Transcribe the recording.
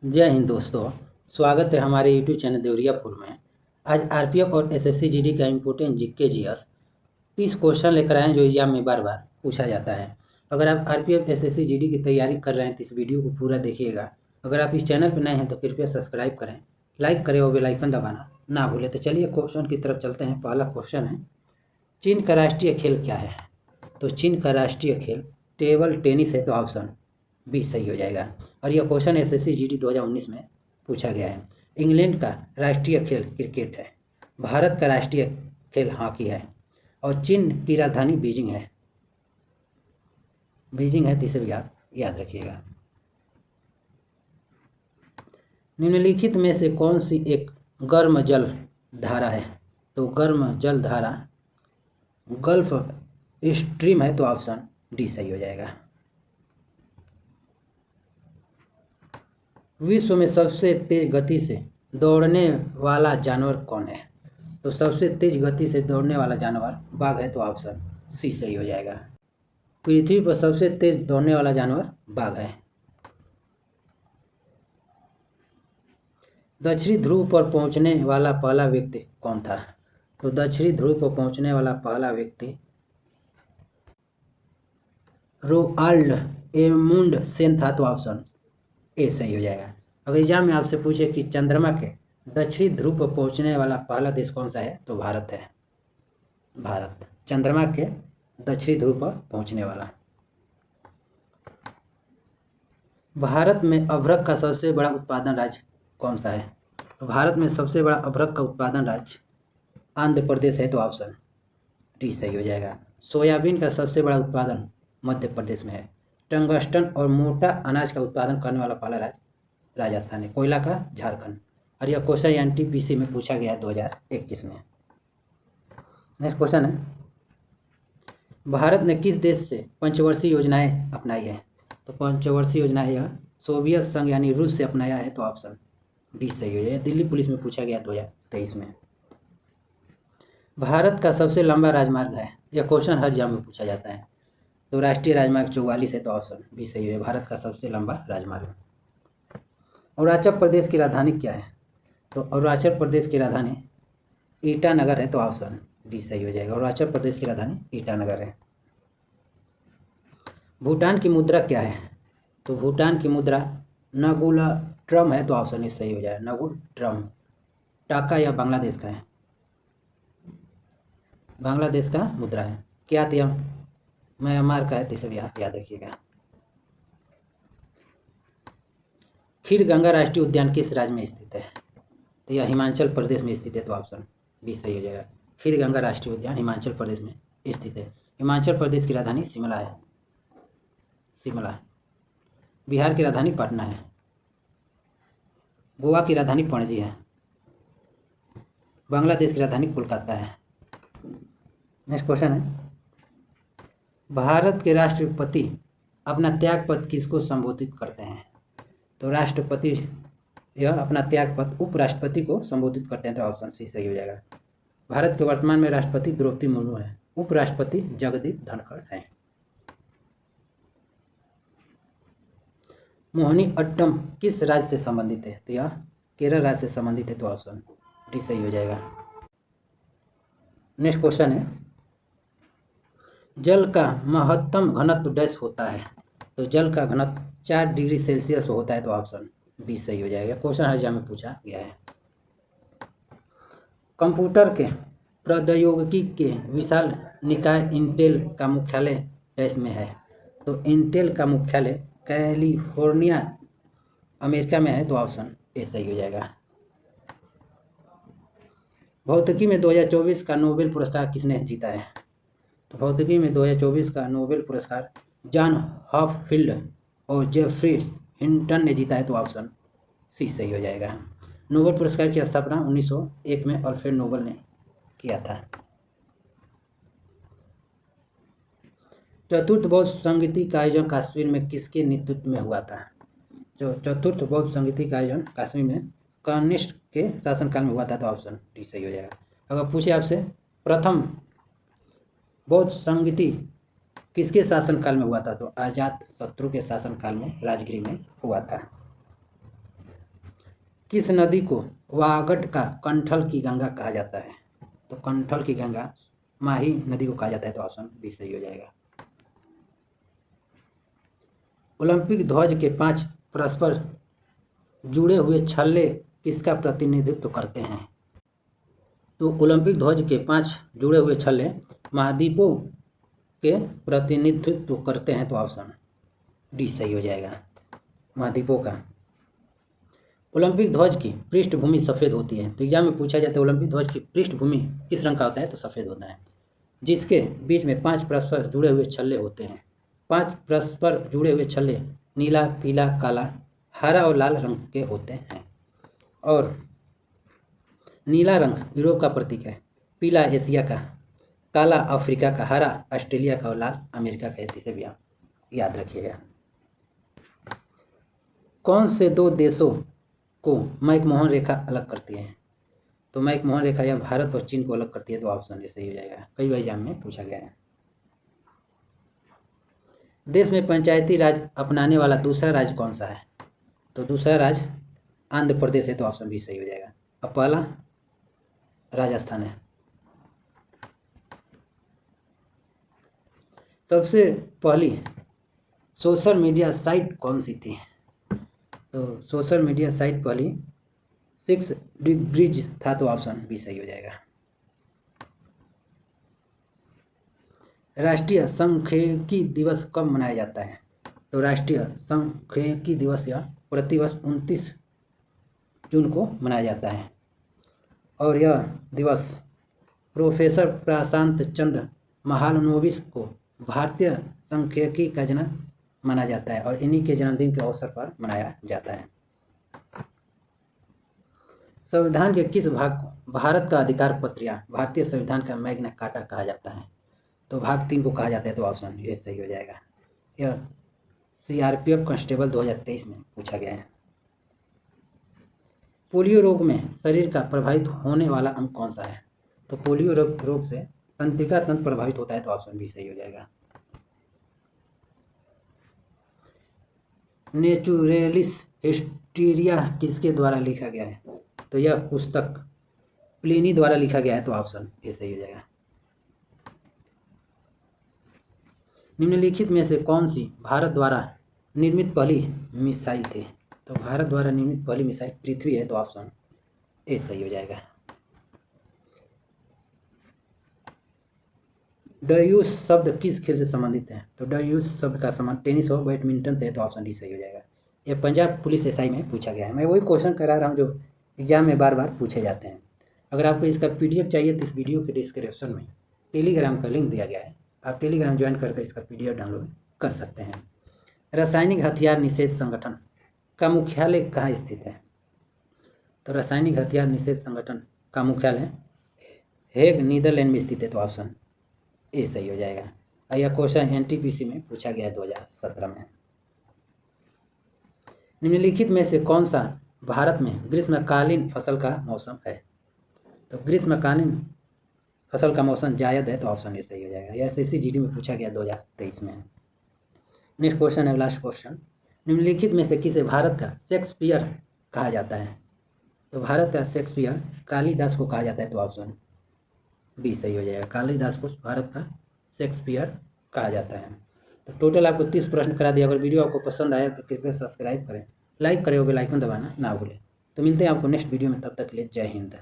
जय हिंद दोस्तों। स्वागत है हमारे यूट्यूब चैनल देवरियापुर में। आज आरपीएफ और एसएससी जीडी का इम्पोर्टेंट जीके जीएस 30 क्वेश्चन लेकर आए हैं जो एग्जाम में बार बार पूछा जाता है। अगर आप आरपीएफ एसएससी जीडी की तैयारी कर रहे हैं तो इस वीडियो को पूरा देखिएगा। अगर आप इस चैनल पर नए हैं तो कृपया सब्सक्राइब करें, लाइक करें और बेल आइकन दबाना ना भूलें। तो चलिए क्वेश्चन की तरफ चलते हैं। पहला क्वेश्चन है, चीन का राष्ट्रीय खेल क्या है? तो चीन का राष्ट्रीय खेल टेबल टेनिस है, तो ऑप्शन बी सही हो जाएगा। और यह क्वेश्चन एसएससी जीडी 2019 में पूछा गया है। इंग्लैंड का राष्ट्रीय खेल क्रिकेट है। भारत का राष्ट्रीय खेल हॉकी है। और चीन की राजधानी बीजिंग है। बीजिंग है, तो इसे भी आप याद रखिएगा। निम्नलिखित में से कौन सी एक गर्म जल धारा है? तो गर्म जल धारा गल्फ स्ट्रीम है, तो ऑप्शन डी सही हो जाएगा। विश्व में सबसे तेज गति से दौड़ने वाला जानवर कौन है? तो सबसे तेज गति से दौड़ने वाला जानवर बाघ है, तो ऑप्शन सी सही हो जाएगा। पृथ्वी पर सबसे तेज दौड़ने वाला जानवर बाघ है। दक्षिणी ध्रुव पर पहुंचने वाला पहला व्यक्ति कौन था? तो दक्षिणी ध्रुव पर पहुंचने वाला पहला व्यक्ति रोआल्ड एमुंड सेन था, तो ऑप्शन ए सही हो जाएगा। अगर एग्जाम में आपसे पूछे कि चंद्रमा के दक्षिणी ध्रुव पर पहुंचने वाला पहला देश कौन सा है, तो भारत है। भारत चंद्रमा के दक्षिणी ध्रुव पर पहुंचने वाला। भारत में अभ्रक का सबसे बड़ा उत्पादन राज्य कौन सा है? तो भारत में सबसे बड़ा अभ्रक का उत्पादन राज्य आंध्र प्रदेश है, तो ऑप्शन डी सही हो जाएगा। सोयाबीन का सबसे बड़ा उत्पादन मध्य प्रदेश में है। टंगस्टन और मोटा अनाज का उत्पादन करने वाला पहला राज्य राजस्थान है। कोयला का झारखंड। और यह क्वेश्चन एनटीपीसी में पूछा गया 2021 में। नेक्स्ट क्वेश्चन है, भारत ने किस देश से पंचवर्षीय योजनाएं अपनाई है? तो पंचवर्षीय योजनाएं यह सोवियत संघ यानी रूस से अपनाया है, तो ऑप्शन बी सही हो जाएगा। दिल्ली पुलिस में पूछा गया 2023 में। भारत का सबसे लंबा राजमार्ग है। यह क्वेश्चन हर एग्जाम में पूछा जाता है। तो राष्ट्रीय राजमार्ग 44 है, तो ऑप्शन बी सही है। भारत का सबसे लंबा राजमार्ग। अरुणाचल प्रदेश की राजधानी क्या है? तो अरुणाचल प्रदेश की राजधानी ईटानगर है, तो ऑप्शन डी सही हो जाएगा। अरुणाचल प्रदेश की राजधानी ईटानगर है। भूटान की मुद्रा क्या है? तो भूटान की मुद्रा नगुला ट्रम है, तो ऑप्शन ए सही हो जाएगा। नगुल ट्रम। टाका या बांग्लादेश का है? बांग्लादेश का मुद्रा है। क्या यह म्यांमार का है, तो इसे भी आप याद रखिएगा। खीर गंगा राष्ट्रीय उद्यान किस राज्य में स्थित है? तो यह हिमाचल प्रदेश में स्थित है, तो ऑप्शन बी सही हो जाएगा। खीर गंगा राष्ट्रीय उद्यान हिमाचल प्रदेश में स्थित है। हिमाचल प्रदेश की राजधानी शिमला है। शिमला। बिहार की राजधानी पटना है। गोवा की राजधानी पणजी है। बांग्लादेश की राजधानी कोलकाता है। नेक्स्ट क्वेश्चन है, भारत के राष्ट्रपति अपना त्यागपत्र किसको संबोधित करते हैं? तो राष्ट्रपति यह अपना त्यागपत्र उपराष्ट्रपति को संबोधित करते हैं, तो ऑप्शन सी सही हो जाएगा। भारत के वर्तमान में राष्ट्रपति द्रौपदी मुर्मू है। उपराष्ट्रपति जगदीप धनखड़ हैं। मोहिनी अट्टम किस राज्य से संबंधित है? तो यह केरल राज्य से संबंधित है, तो ऑप्शन डी सही हो जाएगा। नेक्स्ट क्वेश्चन है, जल का महत्तम घनत्व डैश होता है? तो जल का घनत्व 4 डिग्री सेल्सियस होता है, तो ऑप्शन बी सही हो जाएगा। क्वेश्चन हर एग्जाम में पूछा गया है। कंप्यूटर के प्रौद्योगिकी के विशाल निकाय इंटेल का मुख्यालय डैश में है? तो इंटेल का मुख्यालय कैलिफोर्निया अमेरिका में है, तो ऑप्शन ए सही हो जाएगा। भौतिकी में 2024 का नोबेल पुरस्कार किसने जीता है? तो भौतिकी में 2024 का नोबेल पुरस्कार जॉन हॉपफील्ड और जेफरी हिंटन ने जीता है, तो ऑप्शन सी सही हो जाएगा। नोबेल पुरस्कार की स्थापना 1901 में अल्फ्रेड नोबेल ने किया था। चतुर्थ बौद्ध संगीति का आयोजन कश्मीर में किसके नेतृत्व में हुआ था? जो चतुर्थ बौद्ध संगीति का आयोजन कश्मीर में कनिष्क के शासनकाल में हुआ था, तो ऑप्शन डी सही हो जाएगा। अगर पूछे आपसे प्रथम बौद्ध संगीति किसके शासनकाल में हुआ था? तो अजात शत्रु के शासनकाल में राजगीर में हुआ था। किस नदी को वागड का कंठल की गंगा कहा जाता है? तो कंठल की गंगा माही नदी को कहा जाता है, तो ऑप्शन बी सही हो जाएगा। ओलंपिक ध्वज के 5 परस्पर जुड़े हुए छल्ले किसका प्रतिनिधित्व करते हैं? तो ओलंपिक ध्वज के 5 जुड़े हुए छल्ले महाद्वीपों के प्रतिनिधित्व करते हैं, तो ऑप्शन डी सही हो जाएगा, महाद्वीपों का। ओलंपिक ध्वज की पृष्ठभूमि सफ़ेद होती है, तो एग्जाम में पूछा जाता है ओलंपिक ध्वज की पृष्ठभूमि किस रंग का होता है? तो सफ़ेद होता है। जिसके बीच में 5 परस्पर जुड़े हुए छल्ले होते हैं। 5 परस्पर जुड़े हुए छल्ले नीला, पीला, काला, हरा और लाल रंग के होते हैं। और नीला रंग यूरोप का प्रतीक है, पीला एशिया का, काला अफ्रीका का, हरा ऑस्ट्रेलिया का और लाल अमेरिका का है। इसे भी आप याद रखिएगा। कौन से 2 देशों को मैकमोहन रेखा अलग करती है? तो मैकमोहन रेखा यह भारत और चीन को अलग करती है, तो ऑप्शन ए सही हो जाएगा। कई बार एग्जाम में पूछा गया है। देश में पंचायती राज अपनाने वाला दूसरा राज्य कौन सा है? तो दूसरा राज्य आंध्र प्रदेश है, तो ऑप्शन बी सही हो जाएगा। अब पहला राजस्थान है। सबसे पहली सोशल मीडिया साइट कौन सी थी? तो सोशल मीडिया साइट पहली 6 डिग्रीज था, तो ऑप्शन बी सही हो जाएगा। राष्ट्रीय सांख्यिकी दिवस कब मनाया जाता है? तो राष्ट्रीय सांख्यिकी दिवस यह प्रतिवर्ष 29 जून को मनाया जाता है। और यह दिवस प्रोफेसर प्रशांत चंद्र महालनोबिस को भारतीय सांख्यिकी का जनक माना जाता है, और इन्हीं के जन्मदिन के अवसर पर मनाया जाता है। संविधान के किस भाग को भारत का अधिकार पत्र या भारतीय संविधान का मैग्ना कार्टा कहा जाता है? तो भाग 3 को कहा जाता है, तो ऑप्शन ए सही हो जाएगा। यह सीआरपीएफ कांस्टेबल 2023 में पूछा गया है। पोलियो रोग में शरीर का प्रभावित होने वाला अंग कौन सा है? तो पोलियो रोग से तंत्रिका तंत्र प्रभावित होता है, तो ऑप्शन बी सही हो जाएगा। नेचुरेलिस हिस्टीरिया किसके द्वारा लिखा गया है? तो यह पुस्तक प्लिनी द्वारा लिखा गया है, तो ऑप्शन ए सही हो जाएगा। निम्नलिखित में से कौन सी भारत द्वारा निर्मित पहली मिसाइल थी? तो भारत द्वारा निर्मित पहली मिसाइल पृथ्वी है, तो ऑप्शन ए सही हो जाएगा। डयूस शब्द किस खेल से संबंधित है? तो डयूस शब्द का संबंध टेनिस और बैडमिंटन से है, तो ऑप्शन डी सही हो जाएगा। यह पंजाब पुलिस एसआई में पूछा गया है। मैं वही क्वेश्चन करा रहा हूँ जो एग्जाम में बार बार पूछे जाते हैं। अगर आपको इसका पीडीएफ चाहिए तो इस वीडियो के डिस्क्रिप्शन में टेलीग्राम का लिंक दिया गया है, आप टेलीग्राम ज्वाइन करके इसका पीडीएफ डाउनलोड कर सकते हैं। रासायनिक हथियार निषेध संगठन का मुख्यालय कहाँ स्थित है? तो रासायनिक हथियार निषेध संगठन का मुख्यालय हेग नीदरलैंड में स्थित है, तो ऑप्शन ए सही हो जाएगा। और यह क्वेश्चन एनटीपीसी में पूछा गया है 2017 में। निम्नलिखित में से कौन सा भारत में ग्रीष्मकालीन फसल का मौसम है? तो ग्रीष्मकालीन फसल का मौसम जायद है, तो ऑप्शन ए सही हो जाएगा। यह एसएससी जीडी में पूछा गया 2023 में। नेक्स्ट क्वेश्चन है, लास्ट क्वेश्चन। निम्नलिखित में से किसे भारत का शेक्सपियर कहा जाता है? तो भारत का शेक्सपियर कालिदास को कहा जाता है, तो ऑप्शन बी सही हो जाएगा। कालिदास को भारत का शेक्सपियर कहा जाता है। तो टोटल आपको 30 प्रश्न करा दिया। अगर वीडियो आपको पसंद आया तो कृपया सब्सक्राइब करें, लाइक करें और बेल आइकन दबाना ना भूलें। तो मिलते हैं आपको नेक्स्ट वीडियो में, तब तक के लिए जय हिंद।